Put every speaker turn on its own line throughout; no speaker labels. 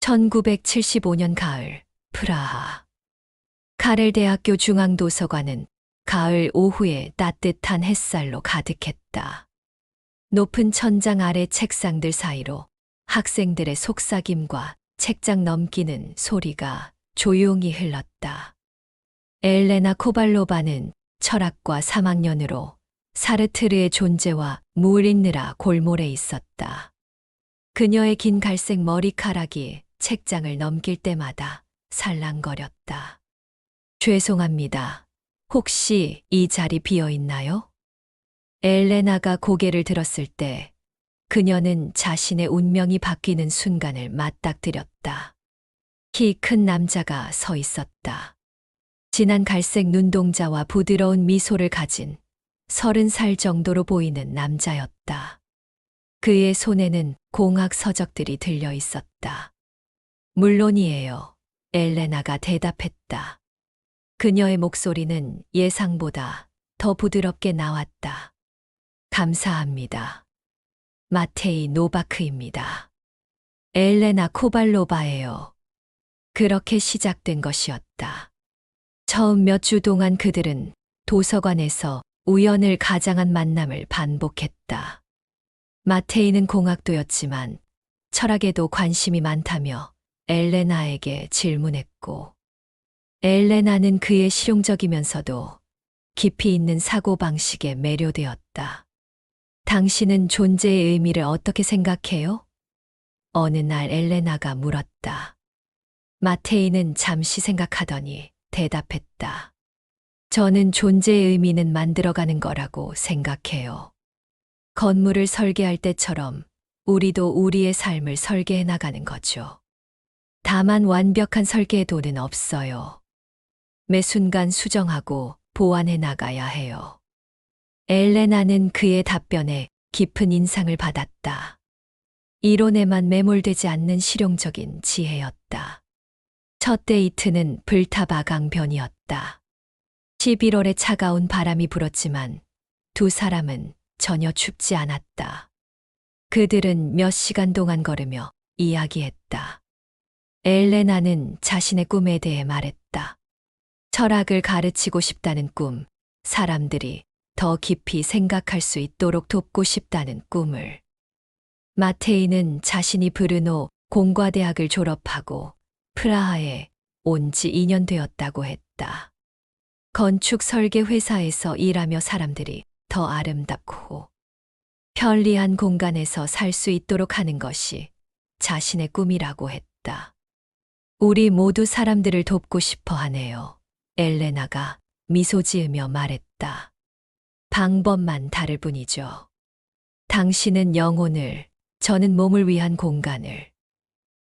1975년 가을, 프라하. 카렐 대학교 중앙도서관은 가을 오후에 따뜻한 햇살로 가득했다. 높은 천장 아래 책상들 사이로 학생들의 속삭임과 책장 넘기는 소리가 조용히 흘렀다. 엘레나 코발로바는 철학과 3학년으로 사르트르의 존재와 물 읽느라 골몰에 있었다. 그녀의 긴 갈색 머리카락이 책장을 넘길 때마다 살랑거렸다. 죄송합니다. 혹시 이 자리 비어 있나요? 엘레나가 고개를 들었을 때 그녀는 자신의 운명이 바뀌는 순간을 맞닥뜨렸다. 키 큰 남자가 서 있었다. 진한 갈색 눈동자와 부드러운 미소를 가진 30살 정도로 보이는 남자였다. 그의 손에는 공학 서적들이 들려 있었다. 물론이에요. 엘레나가 대답했다. 그녀의 목소리는 예상보다 더 부드럽게 나왔다. 감사합니다. 마테이 노바크입니다. 엘레나 코발로바예요. 그렇게 시작된 것이었다. 처음 몇 주 동안 그들은 도서관에서 우연을 가장한 만남을 반복했다. 마테이는 공학도였지만 철학에도 관심이 많다며 엘레나에게 질문했고, 엘레나는 그의 실용적이면서도 깊이 있는 사고방식에 매료되었다. 당신은 존재의 의미를 어떻게 생각해요? 어느 날 엘레나가 물었다. 마테이는 잠시 생각하더니 대답했다. 저는 존재의 의미는 만들어가는 거라고 생각해요. 건물을 설계할 때처럼 우리도 우리의 삶을 설계해 나가는 거죠. 다만 완벽한 설계도는 없어요. 매 순간 수정하고 보완해 나가야 해요. 엘레나는 그의 답변에 깊은 인상을 받았다. 이론에만 매몰되지 않는 실용적인 지혜였다. 첫 데이트는 불타바강변이었다. 11월에 차가운 바람이 불었지만 두 사람은 전혀 춥지 않았다. 그들은 몇 시간 동안 걸으며 이야기했다. 엘레나는 자신의 꿈에 대해 말했다. 철학을 가르치고 싶다는 꿈, 사람들이 더 깊이 생각할 수 있도록 돕고 싶다는 꿈을. 마테이는 자신이 브르노 공과대학을 졸업하고 프라하에 온 지 2년 되었다고 했다. 건축 설계 회사에서 일하며 사람들이 더 아름답고 편리한 공간에서 살 수 있도록 하는 것이 자신의 꿈이라고 했다. 우리 모두 사람들을 돕고 싶어 하네요. 엘레나가 미소 지으며 말했다. 방법만 다를 뿐이죠. 당신은 영혼을, 저는 몸을 위한 공간을.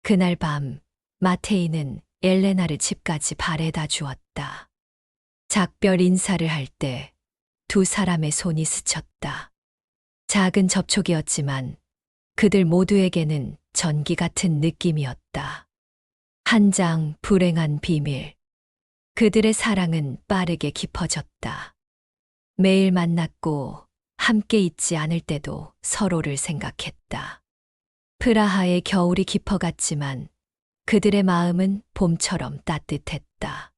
그날 밤 마테이는 엘레나를 집까지 바래다 주었다. 작별 인사를 할 때 두 사람의 손이 스쳤다. 작은 접촉이었지만 그들 모두에게는 전기 같은 느낌이었다. 한 장 불행한 비밀. 그들의 사랑은 빠르게 깊어졌다. 매일 만났고 함께 있지 않을 때도 서로를 생각했다. 프라하의 겨울이 깊어갔지만 그들의 마음은 봄처럼 따뜻했다.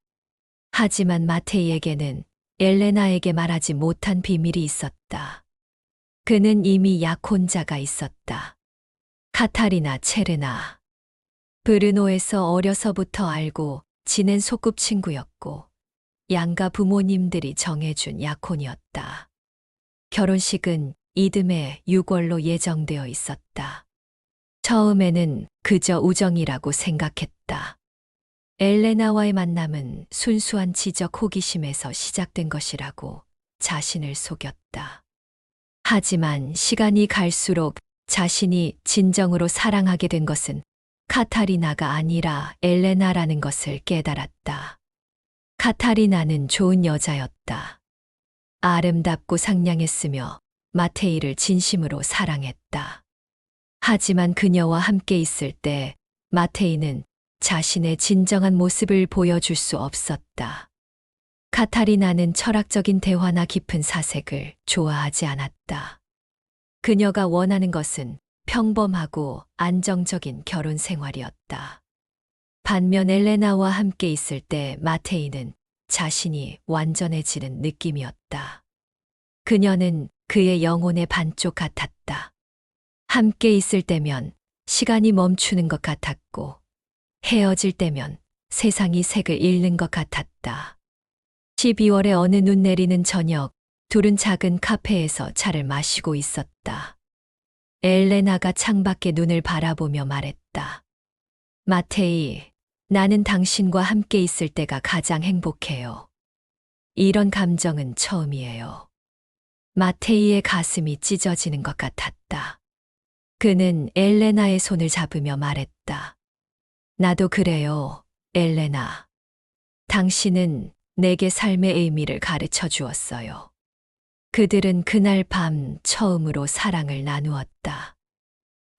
하지만 마테이에게는 엘레나에게 말하지 못한 비밀이 있었다. 그는 이미 약혼자가 있었다. 카타리나 체르나. 브르노에서 어려서부터 알고 지낸 소꿉친구였고 양가 부모님들이 정해준 약혼이었다. 결혼식은 이듬해 6월로 예정되어 있었다. 처음에는 그저 우정이라고 생각했다. 엘레나와의 만남은 순수한 지적 호기심에서 시작된 것이라고 자신을 속였다. 하지만 시간이 갈수록 자신이 진정으로 사랑하게 된 것은 카타리나가 아니라 엘레나라는 것을 깨달았다. 카타리나는 좋은 여자였다. 아름답고 상냥했으며 마테이를 진심으로 사랑했다. 하지만 그녀와 함께 있을 때 마테이는 자신의 진정한 모습을 보여줄 수 없었다. 카타리나는 철학적인 대화나 깊은 사색을 좋아하지 않았다. 그녀가 원하는 것은 평범하고 안정적인 결혼 생활이었다. 반면 엘레나와 함께 있을 때 마테이는 자신이 완전해지는 느낌이었다. 그녀는 그의 영혼의 반쪽 같았다. 함께 있을 때면 시간이 멈추는 것 같았고, 헤어질 때면 세상이 색을 잃는 것 같았다. 12월의 어느 눈 내리는 저녁, 둘은 작은 카페에서 차를 마시고 있었다. 엘레나가 창밖에 눈을 바라보며 말했다. 마테이, 나는 당신과 함께 있을 때가 가장 행복해요. 이런 감정은 처음이에요. 마테이의 가슴이 찢어지는 것 같았다. 그는 엘레나의 손을 잡으며 말했다. 나도 그래요, 엘레나. 당신은 내게 삶의 의미를 가르쳐 주었어요. 그들은 그날 밤 처음으로 사랑을 나누었다.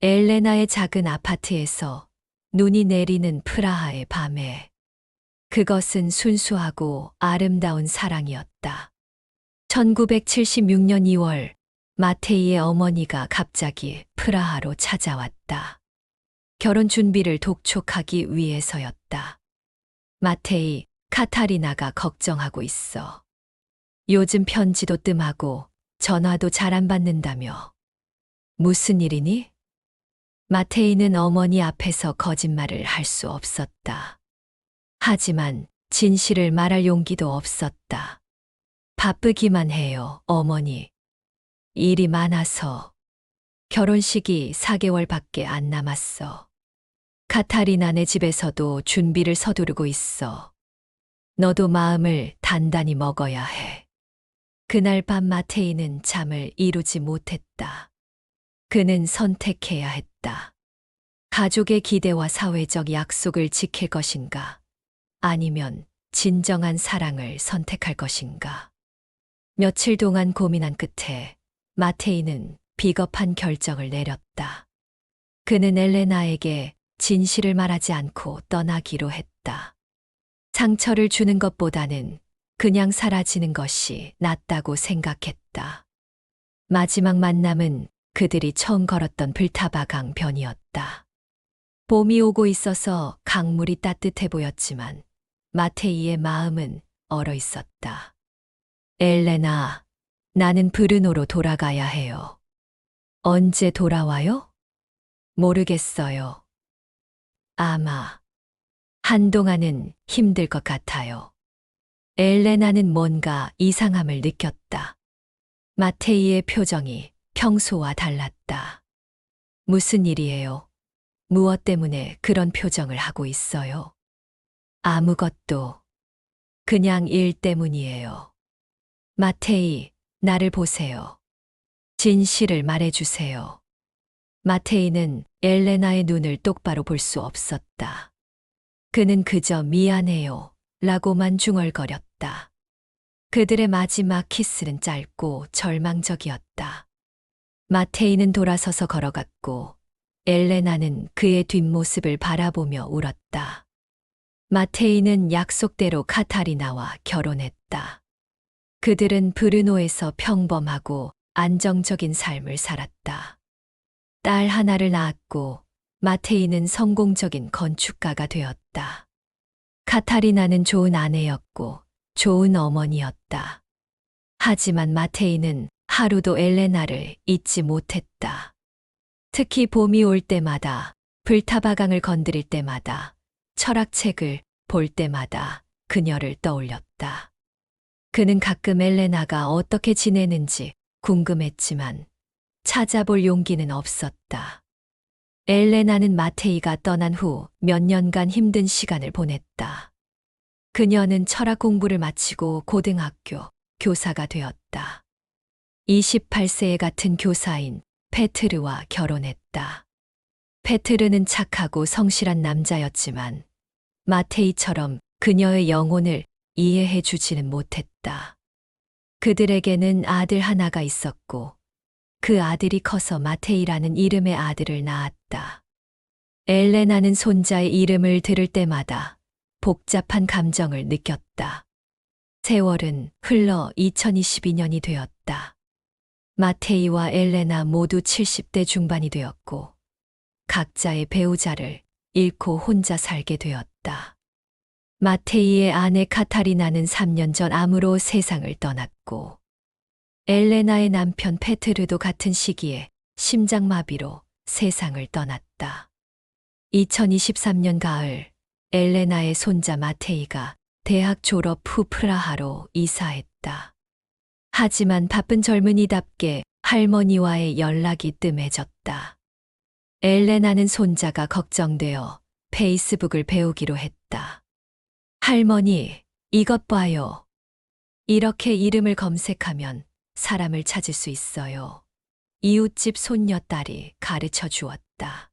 엘레나의 작은 아파트에서 눈이 내리는 프라하의 밤에 그것은 순수하고 아름다운 사랑이었다. 1976년 2월 마테이의 어머니가 갑자기 프라하로 찾아왔다. 결혼 준비를 독촉하기 위해서였다. 마테이, 카타리나가 걱정하고 있어. 요즘 편지도 뜸하고 전화도 잘 안 받는다며. 무슨 일이니? 마테이는 어머니 앞에서 거짓말을 할 수 없었다. 하지만 진실을 말할 용기도 없었다. 바쁘기만 해요, 어머니. 일이 많아서. 결혼식이 4개월밖에 안 남았어. 카타리나네 집에서도 준비를 서두르고 있어. 너도 마음을 단단히 먹어야 해. 그날 밤 마테이는 잠을 이루지 못했다. 그는 선택해야 했다. 가족의 기대와 사회적 약속을 지킬 것인가? 아니면 진정한 사랑을 선택할 것인가? 며칠 동안 고민한 끝에 마테이는 비겁한 결정을 내렸다. 그는 엘레나에게 진실을 말하지 않고 떠나기로 했다. 상처를 주는 것보다는 그냥 사라지는 것이 낫다고 생각했다. 마지막 만남은 그들이 처음 걸었던 불타바강 변이었다. 봄이 오고 있어서 강물이 따뜻해 보였지만 마테이의 마음은 얼어 있었다. 엘레나, 나는 브르노로 돌아가야 해요. 언제 돌아와요? 모르겠어요. 아마 한동안은 힘들 것 같아요. 엘레나는 뭔가 이상함을 느꼈다. 마테이의 표정이 평소와 달랐다. 무슨 일이에요? 무엇 때문에 그런 표정을 하고 있어요? 아무것도. 그냥 일 때문이에요. 마테이, 나를 보세요. 진실을 말해주세요. 마테이는 엘레나의 눈을 똑바로 볼 수 없었다. 그는 그저 미안해요 라고만 중얼거렸다. 그들의 마지막 키스는 짧고 절망적이었다. 마테이는 돌아서서 걸어갔고 엘레나는 그의 뒷모습을 바라보며 울었다. 마테이는 약속대로 카타리나와 결혼했다. 그들은 브르노에서 평범하고 안정적인 삶을 살았다. 딸 하나를 낳았고 마테이는 성공적인 건축가가 되었다. 카타리나는 좋은 아내였고 좋은 어머니였다. 하지만 마테이는 하루도 엘레나를 잊지 못했다. 특히 봄이 올 때마다, 불타바강을 건드릴 때마다, 철학책을 볼 때마다 그녀를 떠올렸다. 그는 가끔 엘레나가 어떻게 지내는지 궁금했지만 찾아볼 용기는 없었다. 엘레나는 마테이가 떠난 후 몇 년간 힘든 시간을 보냈다. 그녀는 철학 공부를 마치고 고등학교 교사가 되었다. 28세의 같은 교사인 페트르와 결혼했다. 페트르는 착하고 성실한 남자였지만 마테이처럼 그녀의 영혼을 이해해 주지는 못했다. 그들에게는 아들 하나가 있었고 그 아들이 커서 마테이라는 이름의 아들을 낳았다. 엘레나는 손자의 이름을 들을 때마다 복잡한 감정을 느꼈다. 세월은 흘러 2022년이 되었다. 마테이와 엘레나 모두 70대 중반이 되었고 각자의 배우자를 잃고 혼자 살게 되었다. 마테이의 아내 카타리나는 3년 전 암으로 세상을 떠났고 엘레나의 남편 페트르도 같은 시기에 심장마비로 세상을 떠났다. 2023년 가을 엘레나의 손자 마테이가 대학 졸업 후 프라하로 이사했다. 하지만 바쁜 젊은이답게 할머니와의 연락이 뜸해졌다. 엘레나는 손자가 걱정되어 페이스북을 배우기로 했다. 할머니, 이것 봐요. 이렇게 이름을 검색하면 사람을 찾을 수 있어요. 이웃집 손녀딸이 가르쳐 주었다.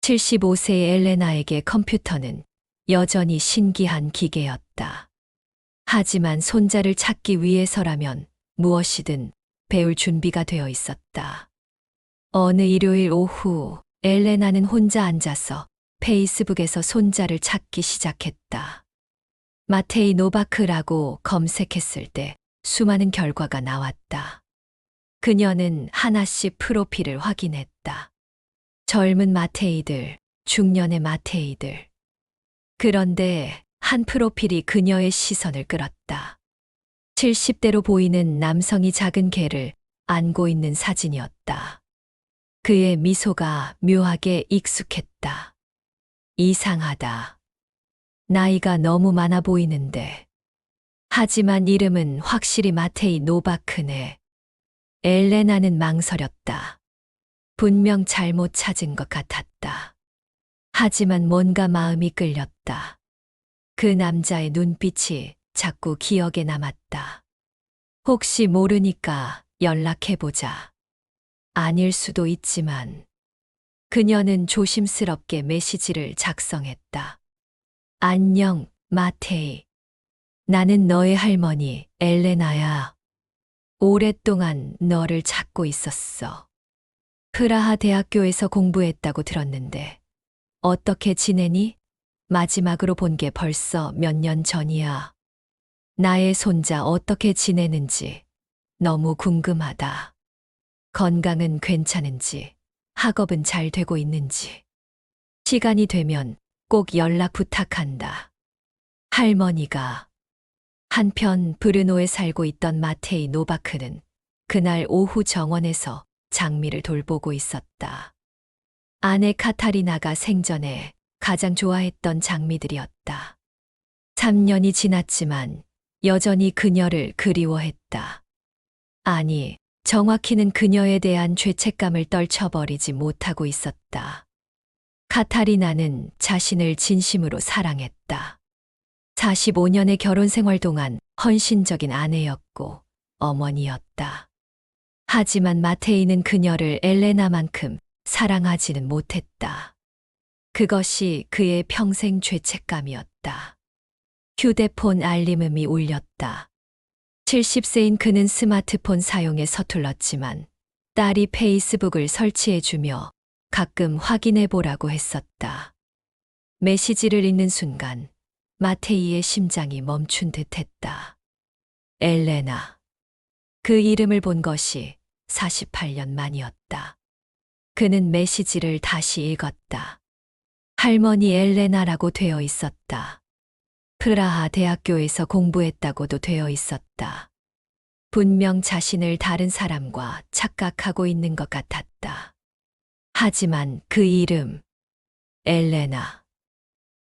75세의 엘레나에게 컴퓨터는 여전히 신기한 기계였다. 하지만 손자를 찾기 위해서라면 무엇이든 배울 준비가 되어 있었다. 어느 일요일 오후 엘레나는 혼자 앉아서 페이스북에서 손자를 찾기 시작했다. 마테이 노바크라고 검색했을 때 수많은 결과가 나왔다. 그녀는 하나씩 프로필을 확인했다. 젊은 마테이들, 중년의 마테이들. 그런데 한 프로필이 그녀의 시선을 끌었다. 70대로 보이는 남성이 작은 개를 안고 있는 사진이었다. 그의 미소가 묘하게 익숙했다. 이상하다. 나이가 너무 많아 보이는데. 하지만 이름은 확실히 마테이 노바크네. 엘레나는 망설였다. 분명 잘못 찾은 것 같았다. 하지만 뭔가 마음이 끌렸다. 그 남자의 눈빛이 자꾸 기억에 남았다. 혹시 모르니까 연락해보자. 아닐 수도 있지만. 그녀는 조심스럽게 메시지를 작성했다. 안녕, 마테이. 나는 너의 할머니, 엘레나야. 오랫동안 너를 찾고 있었어. 프라하 대학교에서 공부했다고 들었는데, 어떻게 지내니? 마지막으로 본 게 벌써 몇 년 전이야. 나의 손자 어떻게 지내는지 너무 궁금하다. 건강은 괜찮은지, 학업은 잘 되고 있는지. 시간이 되면 꼭 연락 부탁한다. 할머니가. 한편 브르노에 살고 있던 마테이 노바크는 그날 오후 정원에서 장미를 돌보고 있었다. 아내 카타리나가 생전에 가장 좋아했던 장미들이었다. 3년이 지났지만 여전히 그녀를 그리워했다. 아니, 정확히는 그녀에 대한 죄책감을 떨쳐버리지 못하고 있었다. 카타리나는 자신을 진심으로 사랑했다. 45년의 결혼 생활 동안 헌신적인 아내였고 어머니였다. 하지만 마테이는 그녀를 엘레나만큼 사랑하지는 못했다. 그것이 그의 평생 죄책감이었다. 휴대폰 알림음이 울렸다. 70세인 그는 스마트폰 사용에 서툴렀지만 딸이 페이스북을 설치해주며 가끔 확인해보라고 했었다. 메시지를 읽는 순간 마테이의 심장이 멈춘 듯했다. 엘레나. 그 이름을 본 것이 48년 만이었다. 그는 메시지를 다시 읽었다. 할머니 엘레나라고 되어 있었다. 프라하 대학교에서 공부했다고도 되어 있었다. 분명 자신을 다른 사람과 착각하고 있는 것 같았다. 하지만 그 이름, 엘레나.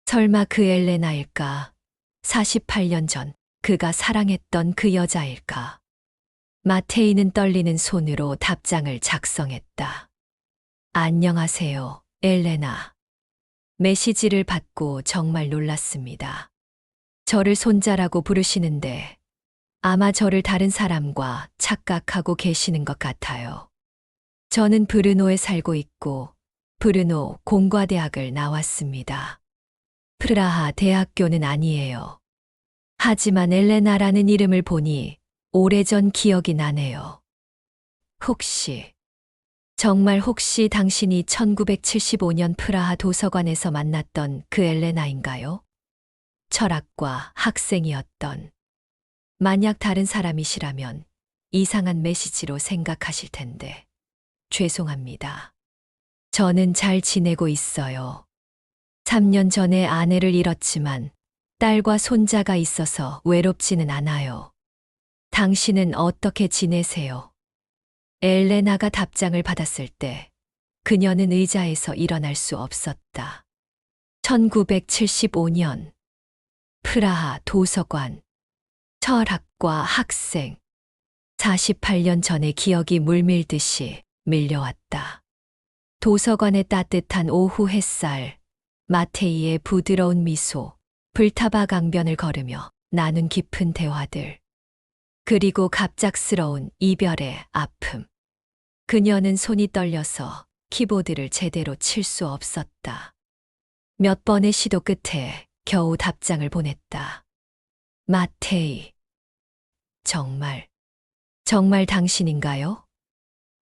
설마 그 엘레나일까? 48년 전 그가 사랑했던 그 여자일까? 마테이는 떨리는 손으로 답장을 작성했다. 안녕하세요, 엘레나. 메시지를 받고 정말 놀랐습니다. 저를 손자라고 부르시는데 아마 저를 다른 사람과 착각하고 계시는 것 같아요. 저는 브르노에 살고 있고 브르노 공과대학을 나왔습니다. 프라하 대학교는 아니에요. 하지만 엘레나라는 이름을 보니 오래전 기억이 나네요. 혹시, 정말 혹시 당신이 1975년 프라하 도서관에서 만났던 그 엘레나인가요? 철학과 학생이었던. 만약 다른 사람이시라면 이상한 메시지로 생각하실 텐데 죄송합니다. 저는 잘 지내고 있어요. 3년 전에 아내를 잃었지만 딸과 손자가 있어서 외롭지는 않아요. 당신은 어떻게 지내세요? 엘레나가 답장을 받았을 때 그녀는 의자에서 일어날 수 없었다. 1975년 프라하 도서관 철학과 학생 48년 전의 기억이 물밀듯이 밀려왔다. 도서관의 따뜻한 오후 햇살, 마테이의 부드러운 미소, 불타바 강변을 걸으며 나눈 깊은 대화들. 그리고 갑작스러운 이별의 아픔. 그녀는 손이 떨려서 키보드를 제대로 칠 수 없었다. 몇 번의 시도 끝에 겨우 답장을 보냈다. 마테이. 정말 당신인가요?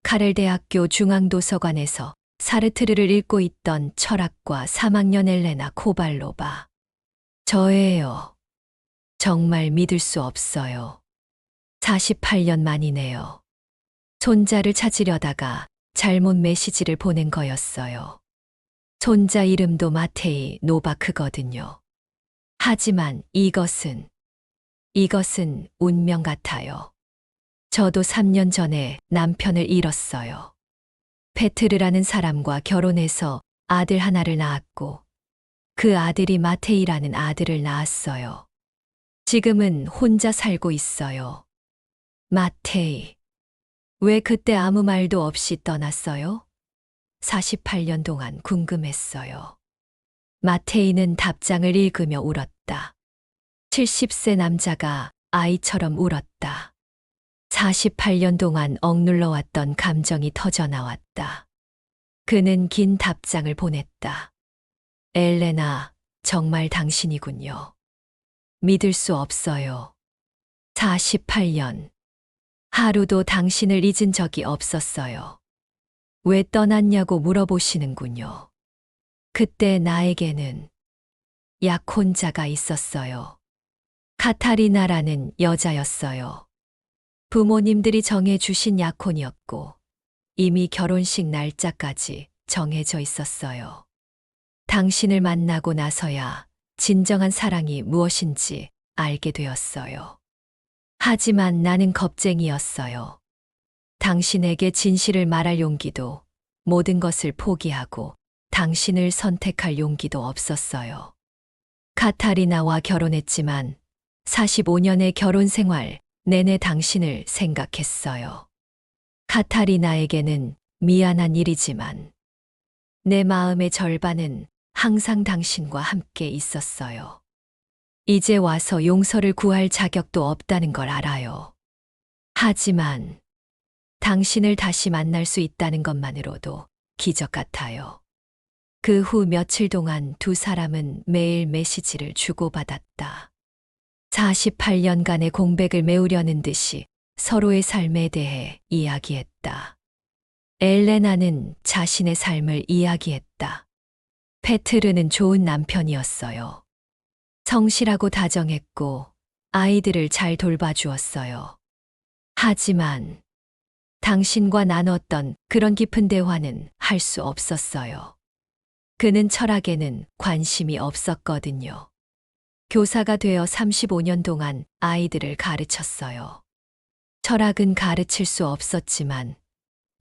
카렐대학교 중앙도서관에서 사르트르를 읽고 있던 철학과 3학년 엘레나 코발로바. 저예요. 정말 믿을 수 없어요. 48년 만이네요. 손자를 찾으려다가 잘못 메시지를 보낸 거였어요. 손자 이름도 마테이 노바크거든요. 하지만 이것은 운명 같아요. 저도 3년 전에 남편을 잃었어요. 페트르라는 사람과 결혼해서 아들 하나를 낳았고 그 아들이 마테이라는 아들을 낳았어요. 지금은 혼자 살고 있어요. 마테이. 왜 그때 아무 말도 없이 떠났어요? 48년 동안 궁금했어요. 마테이는 답장을 읽으며 울었다. 70세 남자가 아이처럼 울었다. 48년 동안 억눌러왔던 감정이 터져나왔다. 그는 긴 답장을 보냈다. 엘레나, 정말 당신이군요. 믿을 수 없어요. 48년. 하루도 당신을 잊은 적이 없었어요. 왜 떠났냐고 물어보시는군요. 그때 나에게는 약혼자가 있었어요. 카타리나라는 여자였어요. 부모님들이 정해주신 약혼이었고 이미 결혼식 날짜까지 정해져 있었어요. 당신을 만나고 나서야 진정한 사랑이 무엇인지 알게 되었어요. 하지만 나는 겁쟁이였어요. 당신에게 진실을 말할 용기도, 모든 것을 포기하고 당신을 선택할 용기도 없었어요. 카타리나와 결혼했지만 45년의 결혼 생활 내내 당신을 생각했어요. 카타리나에게는 미안한 일이지만 내 마음의 절반은 항상 당신과 함께 있었어요. 이제 와서 용서를 구할 자격도 없다는 걸 알아요. 하지만 당신을 다시 만날 수 있다는 것만으로도 기적 같아요. 그 후 며칠 동안 두 사람은 매일 메시지를 주고받았다. 48년간의 공백을 메우려는 듯이 서로의 삶에 대해 이야기했다. 엘레나는 자신의 삶을 이야기했다. 페트르는 좋은 남편이었어요. 성실하고 다정했고 아이들을 잘 돌봐주었어요. 하지만 당신과 나눴던 그런 깊은 대화는 할 수 없었어요. 그는 철학에는 관심이 없었거든요. 교사가 되어 35년 동안 아이들을 가르쳤어요. 철학은 가르칠 수 없었지만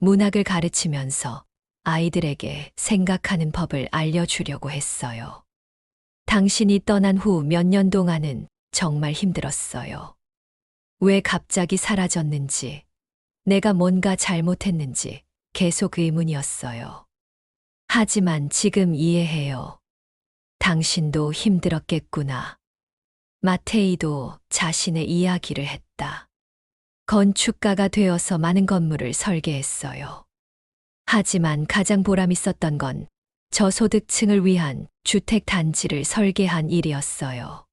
문학을 가르치면서 아이들에게 생각하는 법을 알려주려고 했어요. 당신이 떠난 후 몇 년 동안은 정말 힘들었어요. 왜 갑자기 사라졌는지, 내가 뭔가 잘못했는지 계속 의문이었어요. 하지만 지금 이해해요. 당신도 힘들었겠구나. 마테이도 자신의 이야기를 했다. 건축가가 되어서 많은 건물을 설계했어요. 하지만 가장 보람 있었던 건 저소득층을 위한 주택 단지를 설계한 일이었어요.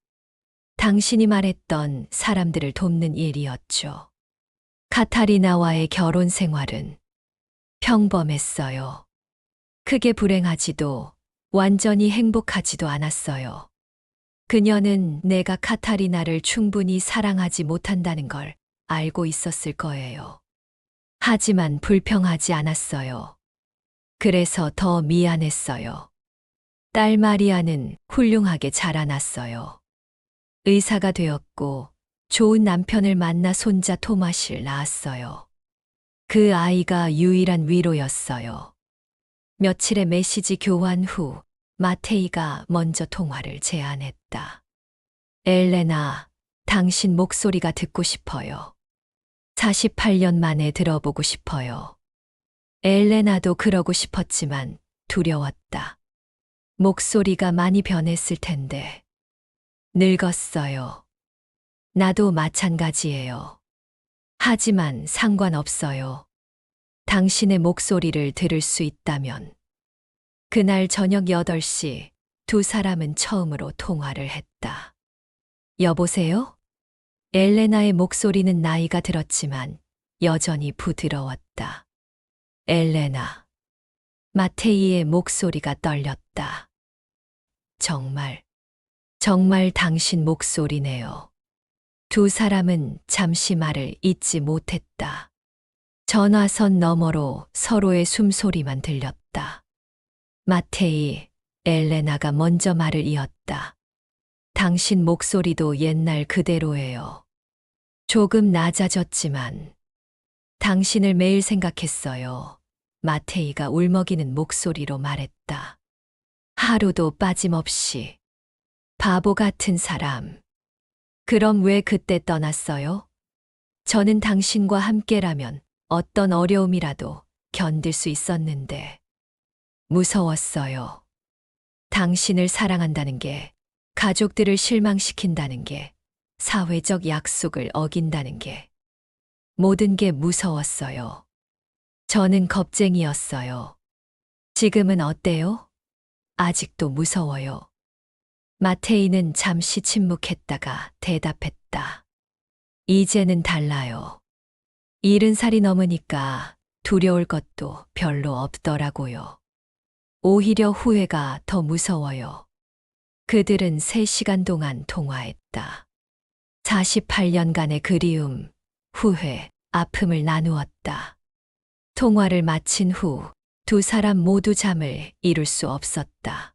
당신이 말했던 사람들을 돕는 일이었죠. 카타리나와의 결혼 생활은 평범했어요. 크게 불행하지도 완전히 행복하지도 않았어요. 그녀는 내가 카타리나를 충분히 사랑하지 못한다는 걸 알고 있었을 거예요. 하지만 불평하지 않았어요. 그래서 더 미안했어요. 딸 마리아는 훌륭하게 자라났어요. 의사가 되었고 좋은 남편을 만나 손자 토마시를 낳았어요. 그 아이가 유일한 위로였어요. 며칠의 메시지 교환 후 마테이가 먼저 통화를 제안했다. 엘레나, 당신 목소리가 듣고 싶어요. 48년 만에 들어보고 싶어요. 엘레나도 그러고 싶었지만 두려웠다. 목소리가 많이 변했을 텐데. 늙었어요. 나도 마찬가지예요. 하지만 상관없어요. 당신의 목소리를 들을 수 있다면. 그날 저녁 8시 두 사람은 처음으로 통화를 했다. 여보세요? 엘레나의 목소리는 나이가 들었지만 여전히 부드러웠다. 엘레나. 마테이의 목소리가 떨렸다. 정말 당신 목소리네요. 두 사람은 잠시 말을 잇지 못했다. 전화선 너머로 서로의 숨소리만 들렸다. 마테이, 엘레나가 먼저 말을 이었다. 당신 목소리도 옛날 그대로예요. 조금 낮아졌지만 당신을 매일 생각했어요. 마테이가 울먹이는 목소리로 말했다. 하루도 빠짐없이. 바보 같은 사람. 그럼 왜 그때 떠났어요? 저는 당신과 함께라면 어떤 어려움이라도 견딜 수 있었는데. 무서웠어요. 당신을 사랑한다는 게, 가족들을 실망시킨다는 게, 사회적 약속을 어긴다는 게, 모든 게 무서웠어요. 저는 겁쟁이였어요. 지금은 어때요? 아직도 무서워요. 마테이는 잠시 침묵했다가 대답했다. 이제는 달라요. 70살이 넘으니까 두려울 것도 별로 없더라고요. 오히려 후회가 더 무서워요. 그들은 3시간 동안 통화했다. 48년간의 그리움, 후회, 아픔을 나누었다. 통화를 마친 후 두 사람 모두 잠을 이룰 수 없었다.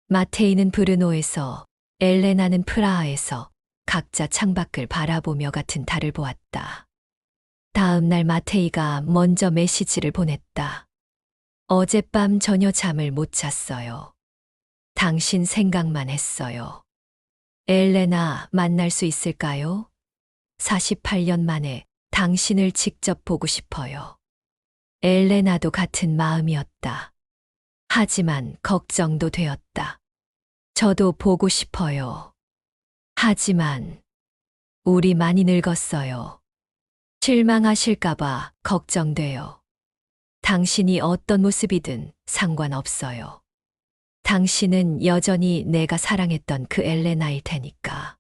마테이는 브르노에서, 엘레나는 프라하에서 각자 창밖을 바라보며 같은 달을 보았다. 다음 날 마테이가 먼저 메시지를 보냈다. 어젯밤 전혀 잠을 못 잤어요. 당신 생각만 했어요. 엘레나, 만날 수 있을까요? 48년 만에 당신을 직접 보고 싶어요. 엘레나도 같은 마음이었다. 하지만 걱정도 되었다. 저도 보고 싶어요. 하지만 우리 많이 늙었어요. 실망하실까봐 걱정돼요. 당신이 어떤 모습이든 상관없어요. 당신은 여전히 내가 사랑했던 그 엘레나일 테니까.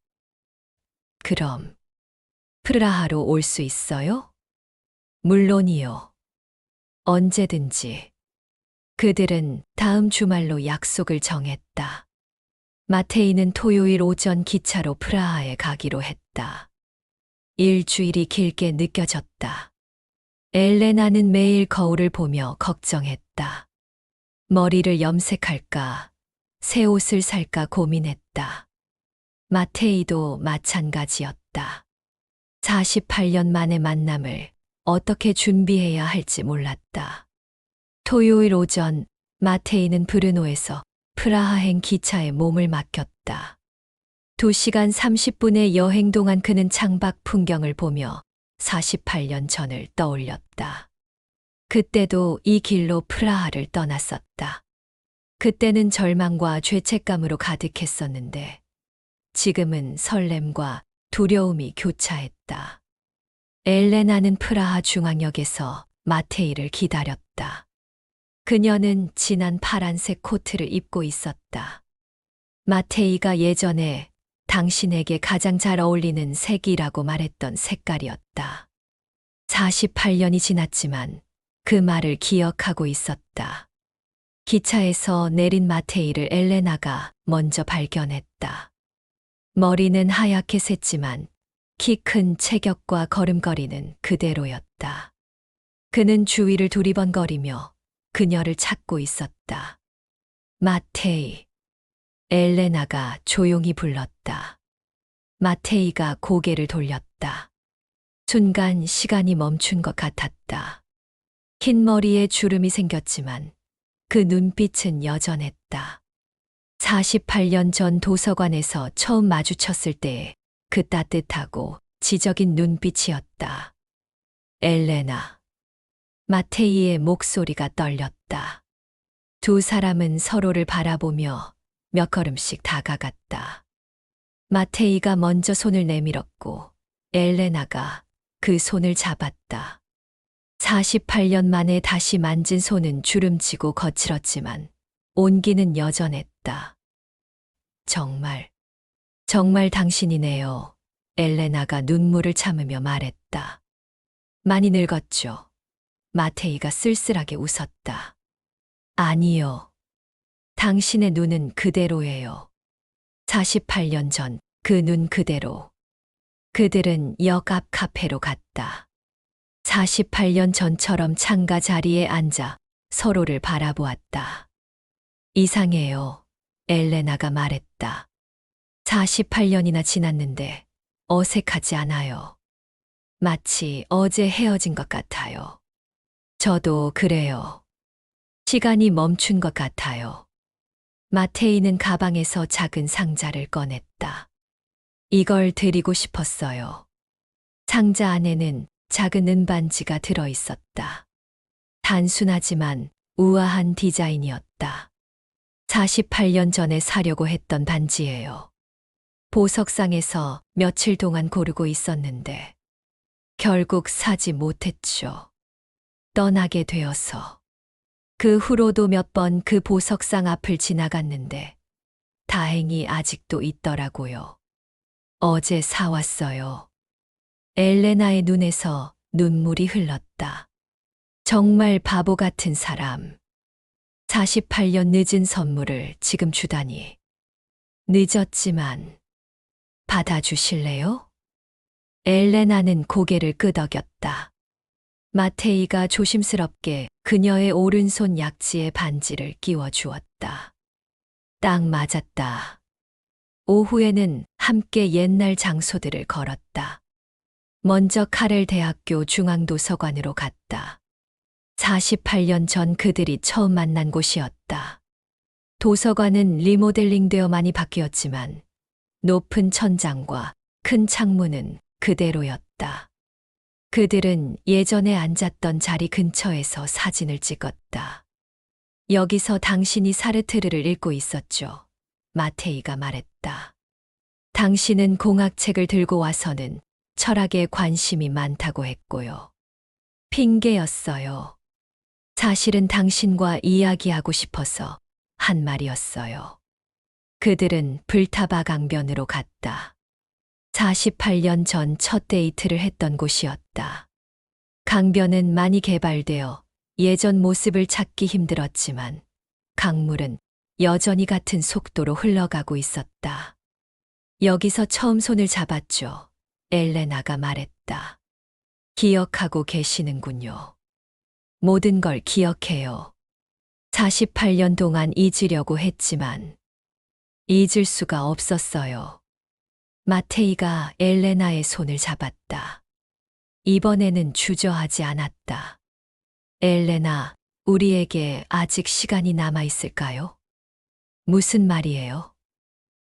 그럼 프라하로 올 수 있어요? 물론이요. 언제든지. 그들은 다음 주말로 약속을 정했다. 마테이는 토요일 오전 기차로 프라하에 가기로 했다. 일주일이 길게 느껴졌다. 엘레나는 매일 거울을 보며 걱정했다. 머리를 염색할까, 새 옷을 살까 고민했다. 마테이도 마찬가지였다. 48년 만의 만남을 어떻게 준비해야 할지 몰랐다. 토요일 오전 마테이는 브르노에서 프라하행 기차에 몸을 맡겼다. 2시간 30분의 여행 동안 그는 창밖 풍경을 보며 48년 전을 떠올렸다. 그때도 이 길로 프라하를 떠났었다. 그때는 절망과 죄책감으로 가득했었는데 지금은 설렘과 두려움이 교차했다. 엘레나는 프라하 중앙역에서 마테이를 기다렸다. 그녀는 진한 파란색 코트를 입고 있었다. 마테이가 예전에 당신에게 가장 잘 어울리는 색이라고 말했던 색깔이었다. 48년이 지났지만 그 말을 기억하고 있었다. 기차에서 내린 마테이를 엘레나가 먼저 발견했다. 머리는 하얗게 샜지만 키 큰 체격과 걸음걸이는 그대로였다. 그는 주위를 두리번거리며 그녀를 찾고 있었다. 마테이. 엘레나가 조용히 불렀다. 마테이가 고개를 돌렸다. 순간 시간이 멈춘 것 같았다. 흰 머리에 주름이 생겼지만 그 눈빛은 여전했다. 48년 전 도서관에서 처음 마주쳤을 때의 그 따뜻하고 지적인 눈빛이었다. 엘레나. 마테이의 목소리가 떨렸다. 두 사람은 서로를 바라보며 몇 걸음씩 다가갔다. 마테이가 먼저 손을 내밀었고 엘레나가 그 손을 잡았다. 48년 만에 다시 만진 손은 주름지고 거칠었지만 온기는 여전했다. 정말 당신이네요. 엘레나가 눈물을 참으며 말했다. 많이 늙었죠. 마테이가 쓸쓸하게 웃었다. 아니요. 당신의 눈은 그대로예요. 48년 전 그 눈 그대로. 그들은 역 앞 카페로 갔다. 48년 전처럼 창가 자리에 앉아 서로를 바라보았다. 이상해요. 엘레나가 말했다. 48년이나 지났는데 어색하지 않아요. 마치 어제 헤어진 것 같아요. 저도 그래요. 시간이 멈춘 것 같아요. 마테이는 가방에서 작은 상자를 꺼냈다. 이걸 드리고 싶었어요. 상자 안에는 작은 은반지가 들어 있었다. 단순하지만 우아한 디자인이었다. 48년 전에 사려고 했던 반지예요. 보석상에서 며칠 동안 고르고 있었는데 결국 사지 못했죠. 떠나게 되어서. 그 후로도 몇 번 그 보석상 앞을 지나갔는데 다행히 아직도 있더라고요. 어제 사왔어요. 엘레나의 눈에서 눈물이 흘렀다. 정말 바보 같은 사람. 48년 늦은 선물을 지금 주다니. 늦었지만 받아주실래요? 엘레나는 고개를 끄덕였다. 마테이가 조심스럽게 그녀의 오른손 약지에 반지를 끼워 주었다. 딱 맞았다. 오후에는 함께 옛날 장소들을 걸었다. 먼저 카렐 대학교 중앙도서관으로 갔다. 48년 전 그들이 처음 만난 곳이었다. 도서관은 리모델링되어 많이 바뀌었지만 높은 천장과 큰 창문은 그대로였다. 그들은 예전에 앉았던 자리 근처에서 사진을 찍었다. 여기서 당신이 사르트르를 읽고 있었죠. 마테이가 말했다. 당신은 공학책을 들고 와서는 철학에 관심이 많다고 했고요. 핑계였어요. 사실은 당신과 이야기하고 싶어서 한 말이었어요. 그들은 불타바 강변으로 갔다. 48년 전 첫 데이트를 했던 곳이었다. 강변은 많이 개발되어 예전 모습을 찾기 힘들었지만 강물은 여전히 같은 속도로 흘러가고 있었다. 여기서 처음 손을 잡았죠. 엘레나가 말했다. 기억하고 계시는군요. 모든 걸 기억해요. 48년 동안 잊으려고 했지만 잊을 수가 없었어요. 마테이가 엘레나의 손을 잡았다. 이번에는 주저하지 않았다. 엘레나, 우리에게 아직 시간이 남아 있을까요? 무슨 말이에요?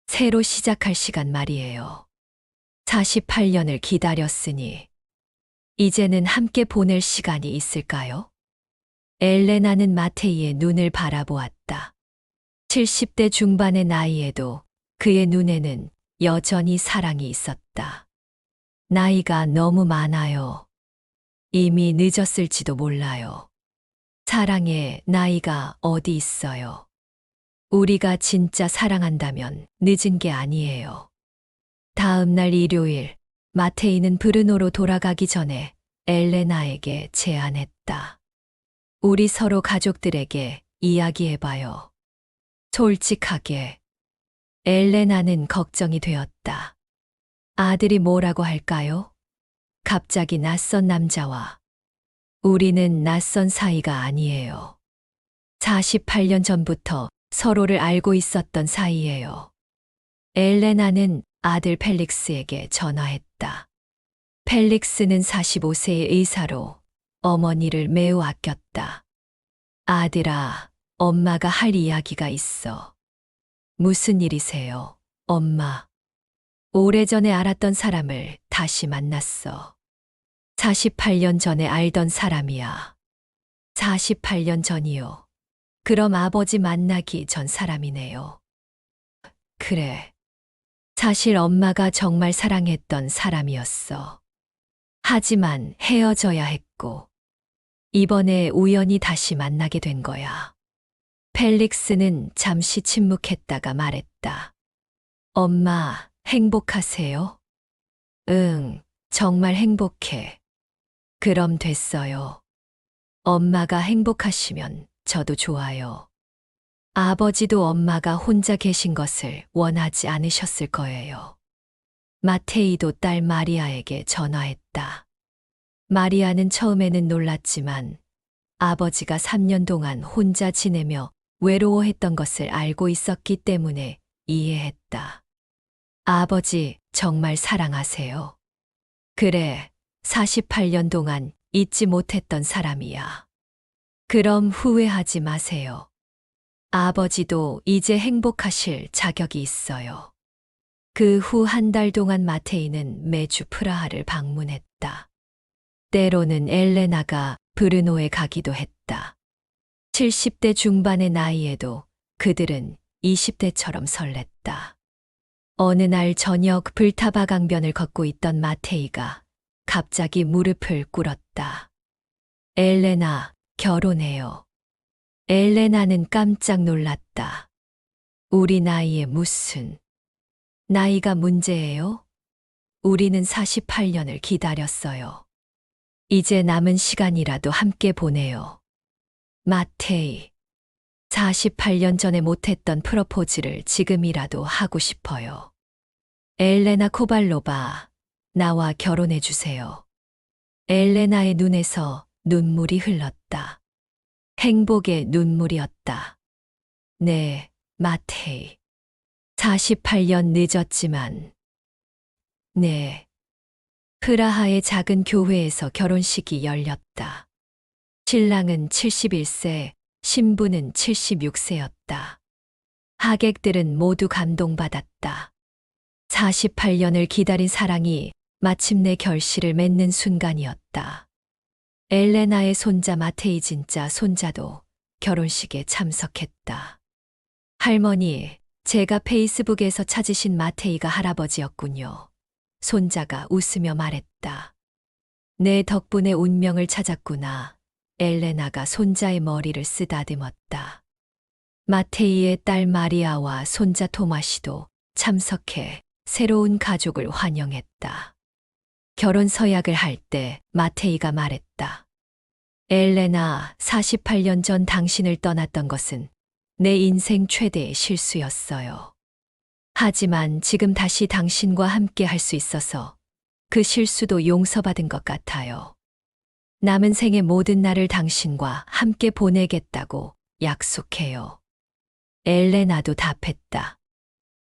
새로 시작할 시간 말이에요. 48년을 기다렸으니 이제는 함께 보낼 시간이 있을까요? 엘레나는 마테이의 눈을 바라보았다. 70대 중반의 나이에도 그의 눈에는 여전히 사랑이 있었다. 나이가 너무 많아요. 이미 늦었을지도 몰라요. 사랑에 나이가 어디 있어요. 우리가 진짜 사랑한다면 늦은 게 아니에요. 다음 날 일요일, 마테이는 브르노로 돌아가기 전에 엘레나에게 제안했다. 우리 서로 가족들에게 이야기해봐요. 솔직하게. 엘레나는 걱정이 되었다. 아들이 뭐라고 할까요? 갑자기 낯선 남자와 우리는 낯선 사이가 아니에요. 48년 전부터 서로를 알고 있었던 사이예요. 엘레나는 아들 펠릭스에게 전화했다. 펠릭스는 45세의 의사로 어머니를 매우 아꼈다. 아들아, 엄마가 할 이야기가 있어. 무슨 일이세요, 엄마? 오래전에 알았던 사람을 다시 만났어. 48년 전에 알던 사람이야. 48년 전이요. 그럼 아버지 만나기 전 사람이네요. 그래. 사실 엄마가 정말 사랑했던 사람이었어. 하지만 헤어져야 했고, 이번에 우연히 다시 만나게 된 거야. 펠릭스는 잠시 침묵했다가 말했다. 엄마, 행복하세요? 응, 정말 행복해. 그럼 됐어요. 엄마가 행복하시면 저도 좋아요. 아버지도 엄마가 혼자 계신 것을 원하지 않으셨을 거예요. 마테이도 딸 마리아에게 전화했다. 마리아는 처음에는 놀랐지만 아버지가 3년 동안 혼자 지내며 외로워했던 것을 알고 있었기 때문에 이해했다. 아버지 정말 사랑하세요. 그래, 48년 동안 잊지 못했던 사람이야. 그럼 후회하지 마세요. 아버지도 이제 행복하실 자격이 있어요. 그 후 한 달 동안 마테이는 매주 프라하를 방문했다. 때로는 엘레나가 브르노에 가기도 했다. 70대 중반의 나이에도 그들은 20대처럼 설렜다. 어느 날 저녁 불타바 강변을 걷고 있던 마테이가 갑자기 무릎을 꿇었다. 엘레나, 결혼해요. 엘레나는 깜짝 놀랐다. 우리 나이에 무슨 나이가 문제예요? 우리는 48년을 기다렸어요. 이제 남은 시간이라도 함께 보내요. 마테이, 48년 전에 못했던 프러포즈를 지금이라도 하고 싶어요. 엘레나 코발로바, 나와 결혼해 주세요. 엘레나의 눈에서 눈물이 흘렀다. 행복의 눈물이었다. 네, 마테이. 48년 늦었지만, 네. 프라하의 작은 교회에서 결혼식이 열렸다. 신랑은 71세, 신부는 76세였다. 하객들은 모두 감동받았다. 48년을 기다린 사랑이 마침내 결실을 맺는 순간이었다. 엘레나의 손자 마테이 진짜 손자도 결혼식에 참석했다. 할머니, 제가 페이스북에서 찾으신 마테이가 할아버지였군요. 손자가 웃으며 말했다. 내 덕분에 운명을 찾았구나. 엘레나가 손자의 머리를 쓰다듬었다. 마테이의 딸 마리아와 손자 토마시도 참석해 새로운 가족을 환영했다. 결혼 서약을 할 때 마테이가 말했다. 엘레나, 48년 전 당신을 떠났던 것은 내 인생 최대의 실수였어요. 하지만 지금 다시 당신과 함께 할 수 있어서 그 실수도 용서받은 것 같아요. 남은 생의 모든 날을 당신과 함께 보내겠다고 약속해요. 엘레나도 답했다.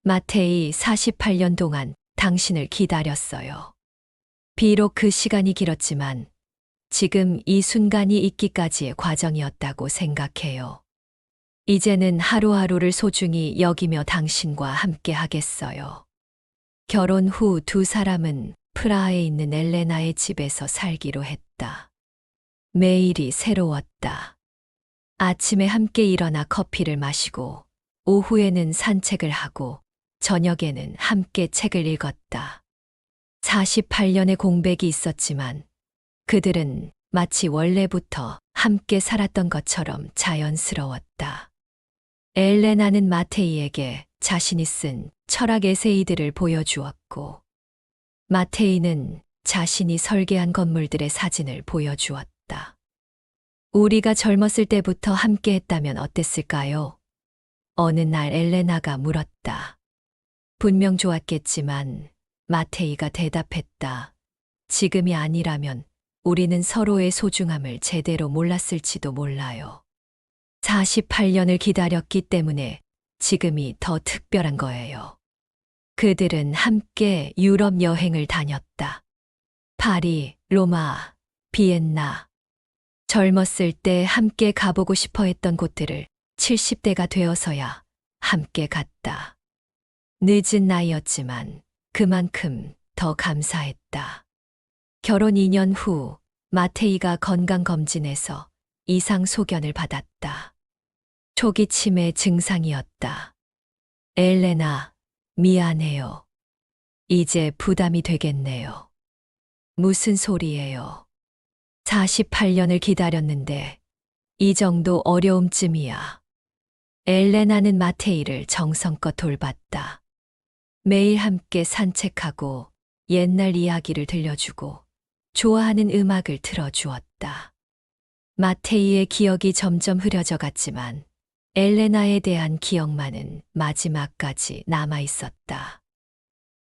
마테이, 48년 동안 당신을 기다렸어요. 비록 그 시간이 길었지만 지금 이 순간이 있기까지의 과정이었다고 생각해요. 이제는 하루하루를 소중히 여기며 당신과 함께 하겠어요. 결혼 후 두 사람은 프라하에 있는 엘레나의 집에서 살기로 했다. 매일이 새로웠다. 아침에 함께 일어나 커피를 마시고, 오후에는 산책을 하고, 저녁에는 함께 책을 읽었다. 48년의 공백이 있었지만 그들은 마치 원래부터 함께 살았던 것처럼 자연스러웠다. 엘레나는 마테이에게 자신이 쓴 철학 에세이들을 보여주었고, 마테이는 자신이 설계한 건물들의 사진을 보여주었다. 우리가 젊었을 때부터 함께 했다면 어땠을까요? 어느 날 엘레나가 물었다. 분명 좋았겠지만 마테이가 대답했다. 지금이 아니라면 우리는 서로의 소중함을 제대로 몰랐을지도 몰라요. 48년을 기다렸기 때문에 지금이 더 특별한 거예요. 그들은 함께 유럽 여행을 다녔다. 파리, 로마, 비엔나. 젊었을 때 함께 가보고 싶어 했던 곳들을 70대가 되어서야 함께 갔다. 늦은 나이였지만 그만큼 더 감사했다. 결혼 2년 후 마테이가 건강검진에서 이상 소견을 받았다. 초기 치매 증상이었다. 엘레나, 미안해요. 이제 부담이 되겠네요. 무슨 소리예요? 48년을 기다렸는데 이 정도 어려움쯤이야. 엘레나는 마테이를 정성껏 돌봤다. 매일 함께 산책하고 옛날 이야기를 들려주고 좋아하는 음악을 틀어주었다. 마테이의 기억이 점점 흐려져 갔지만 엘레나에 대한 기억만은 마지막까지 남아 있었다.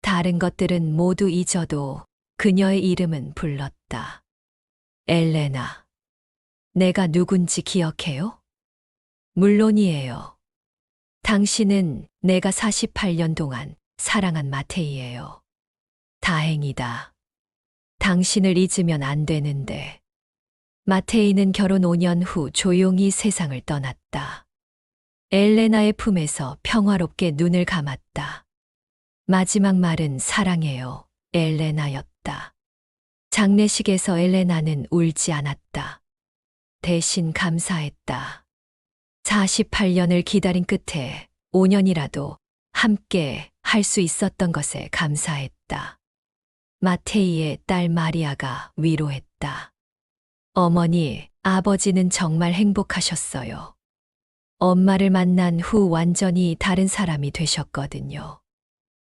다른 것들은 모두 잊어도 그녀의 이름은 불렀다. 엘레나, 내가 누군지 기억해요? 물론이에요. 당신은 내가 48년 동안 사랑한 마테이예요. 다행이다. 당신을 잊으면 안 되는데. 마테이는 결혼 5년 후 조용히 세상을 떠났다. 엘레나의 품에서 평화롭게 눈을 감았다. 마지막 말은 사랑해요, 엘레나였다. 장례식에서 엘레나는 울지 않았다. 대신 감사했다. 48년을 기다린 끝에 5년이라도 함께 할 수 있었던 것에 감사했다. 마테이의 딸 마리아가 위로했다. 어머니, 아버지는 정말 행복하셨어요. 엄마를 만난 후 완전히 다른 사람이 되셨거든요.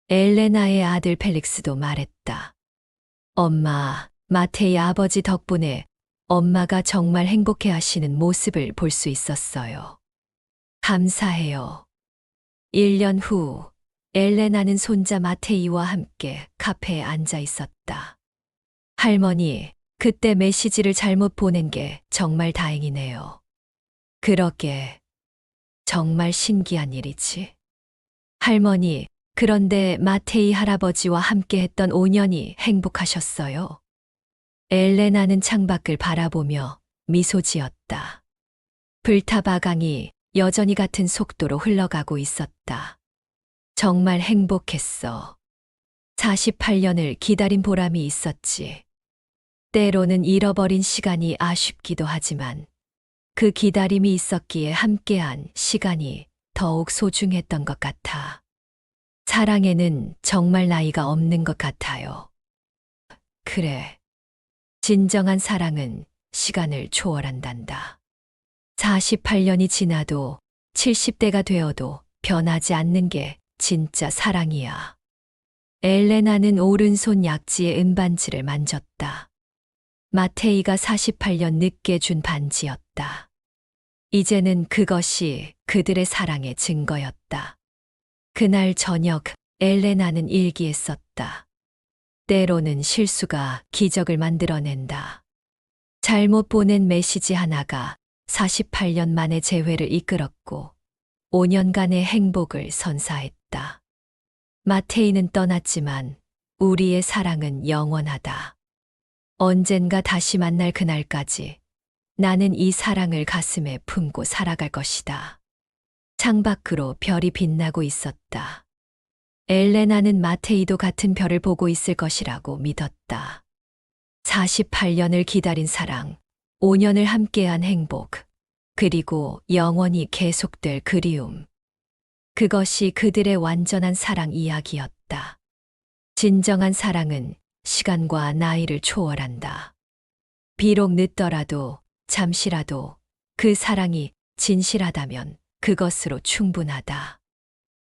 엘레나의 아들 펠릭스도 말했다. 엄마, 마테이 아버지 덕분에 엄마가 정말 행복해 하시는 모습을 볼 수 있었어요. 감사해요. 1년 후, 엘레나는 손자 마테이와 함께 카페에 앉아 있었다. 할머니, 그때 메시지를 잘못 보낸 게 정말 다행이네요. 그러게, 정말 신기한 일이지. 할머니, 그런데 마테이 할아버지와 함께 했던 5년이 행복하셨어요? 엘레나는 창밖을 바라보며 미소 지었다. 불타바강이 여전히 같은 속도로 흘러가고 있었다. 정말 행복했어. 48년을 기다린 보람이 있었지. 때로는 잃어버린 시간이 아쉽기도 하지만 그 기다림이 있었기에 함께한 시간이 더욱 소중했던 것 같아. 사랑에는 정말 나이가 없는 것 같아요. 그래. 진정한 사랑은 시간을 초월한단다. 48년이 지나도 70대가 되어도 변하지 않는 게 진짜 사랑이야. 엘레나는 오른손 약지의 은반지를 만졌다. 마테이가 48년 늦게 준 반지였다. 이제는 그것이 그들의 사랑의 증거였다. 그날 저녁 엘레나는 일기에 썼다. 때로는 실수가 기적을 만들어낸다. 잘못 보낸 메시지 하나가 48년 만의 재회를 이끌었고 5년간의 행복을 선사했다. 마테이는 떠났지만 우리의 사랑은 영원하다. 언젠가 다시 만날 그날까지 나는 이 사랑을 가슴에 품고 살아갈 것이다. 창밖으로 별이 빛나고 있었다. 엘레나는 마테이도 같은 별을 보고 있을 것이라고 믿었다. 48년을 기다린 사랑, 5년을 함께한 행복, 그리고 영원히 계속될 그리움. 그것이 그들의 완전한 사랑 이야기였다. 진정한 사랑은 시간과 나이를 초월한다. 비록 늦더라도 잠시라도 그 사랑이 진실하다면 그것으로 충분하다.